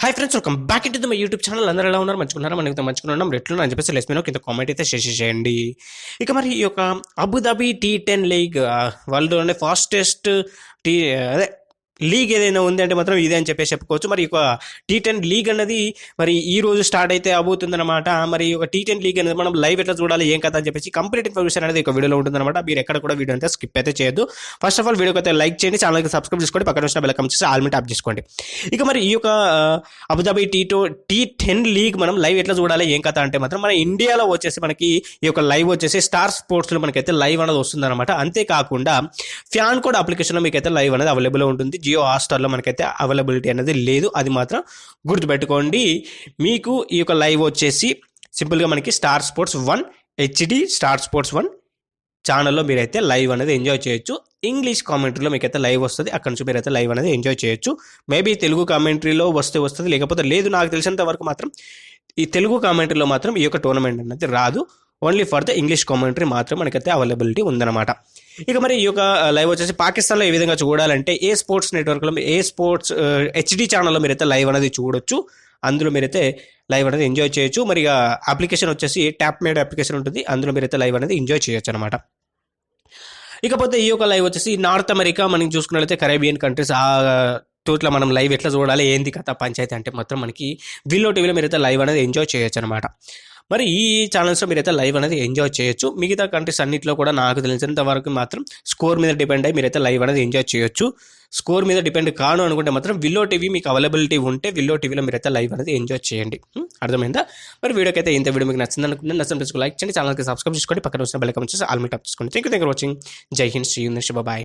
Hi friends, welcome back into my YouTube channel. అందరూ ఎలా ఉన్నారు? మంచుకున్నారా? మనకి మంచుకున్నాం. రెట్లు అని చెప్పేసి లెస్ కింద కామెంట్ అయితే చేయండి. ఇక మరి ఈ యొక్క అబుదాబి T10 లీగ్ వరల్డ్లోనే ఫాస్టెస్ట్ అదే లీగ్ ఏదైనా ఉంది అంటే మాత్రం ఇదే అని చెప్పేసి చెప్పుకోవచ్చు. మరి ఒక T10 లీగ్ అన్నది మరి ఈ రోజు స్టార్ట్ అయితే అవబోతుందన్నమాట. మరి ఒక T10 లీగ్ అనేది మనం లైవ్ ఎట్లా చూడాలి, ఏం కథ అని చెప్పేసి కంప్లీట్ ఇన్ఫర్మేషన్ అనేది ఒక వీడియోలో ఉంటుందన్నమాట. మీరు ఎక్కడ కూడా వీడియో అయితే స్కిప్ అయితే చేయొద్దు. ఫస్ట్ ఆఫ్ ఆల్ వీడియోకి అయితే లైక్ చేయండి, ఛానల్కి సబ్స్క్రైబ్ చేసుకోండి, పక్కన వచ్చిన బెల్ చేసి ఆల్ ట్యాప్ చేసుకోండి. ఇక మరి ఈ యొక్క అబుదాబి T10 లీగ్ మనం లైవ్ ఎట్లా చూడాలి, ఏం కథ అంటే మాత్రం మన ఇండియాలో వచ్చేసి మనకి ఈ యొక్క లైవ్ వచ్చేసి స్టార్ స్పోర్ట్స్లో మనకైతే లైవ్ అనేది వస్తుందన్నమాట. అంతేకాకుండా ఫ్యాన్ కోడ్ అప్లికేషన్లో మీకైతే లైవ్ అనేది అవైలబుల్ ఉంటుంది. జియో హాట్‌స్టార్లో మనకైతే అవైలబిలిటీ అనేది లేదు, అది మాత్రం గుర్తుపెట్టుకోండి. మీకు ఈ యొక్క లైవ్ వచ్చేసి సింపుల్గా మనకి star sports 1 HD star sports 1 ఛానల్లో మీరైతే లైవ్ అనేది ఎంజాయ్ చేయొచ్చు. ఇంగ్లీష్ కామెంటరీలో మీకైతే లైవ్ వస్తుంది, అక్కడ నుంచి మీరైతే లైవ్ అనేది ఎంజాయ్ చేయొచ్చు. మేబీ తెలుగు కామెంటరీలో వస్తుంది, లేకపోతే లేదు. నాకు తెలిసినంత వరకు మాత్రం ఈ తెలుగు కామెంటరీలో మాత్రం ఈ యొక్క టోర్నమెంట్ అనేది రాదు. Only for the English commentary మాత్రం మనకైతే అవైలబిలిటీ ఉందన్నమాట. ఇక మరి ఈ యొక్క లైవ్ వచ్చేసి పాకిస్తాన్లో ఏ విధంగా చూడాలంటే ఏ స్పోర్ట్స్ నెట్వర్క్లో ఏ స్పోర్ట్స్ HD ఛానల్లో మీరైతే లైవ్ అనేది చూడొచ్చు. అందులో మీరైతే లైవ్ అనేది ఎంజాయ్ చేయొచ్చు. మరి అప్లికేషన్ వచ్చేసి ట్యాప్ మేడ్ అప్లికేషన్ ఉంటుంది, అందులో మీరైతే లైవ్ అనేది ఎంజాయ్ చేయొచ్చు అనమాట. ఇకపోతే ఈ యొక్క లైవ్ వచ్చేసి నార్త్ అమెరికా మనం చూసుకున్నట్లయితే కరేబియన్ కంట్రీస్ టోట్ల మనం లైవ్ ఎట్లా చూడాలి, ఏంది కథ పంచాయతీ అంటే మాత్రం మనకి విల్లో టీవీలో మీరైతే లైవ్ అనేది ఎంజాయ్ చేయొచ్చు అనమాట. మరి ఈ ఛానల్స్లో మీరైతే లైవ్ అనేది ఎంజాయ్ చేయొచ్చు. మిగతా కంట్రీస్ అన్నింటిలో కూడా నాకు తెలిసినంత వరకు మాత్రం స్కోర్ మీద డిపెండ్ అయ్యి మీరైతే లైవ్ అనేది ఎంజాయ్ చేయొచ్చు. స్కోర్ మీద డిపెండ్ కాను అనుకుంటే మాత్రం విల్లో టీవీ మీకు అవైలబిలిటీ ఉంటే విల్లో టీవీలో మీరైతే లైవ్ అనేది ఎంజాయ్ చేయండి. అర్థమైందా? మరి వీడియోకి అయితే ఇంత వీడియో మీకు నచ్చింది అనుకుంటే నచ్చినట్టు లైక్ చేయండి, ఛానల్కి సబ్స్క్రైబ్ చేసుకోండి, పక్కన వచ్చిన బెల్ ఐకాన్ వచ్చేసి ఆల్ ట్యాప్ చేసుకోండి. Thank you for watching. జై Hind, see you next, bye.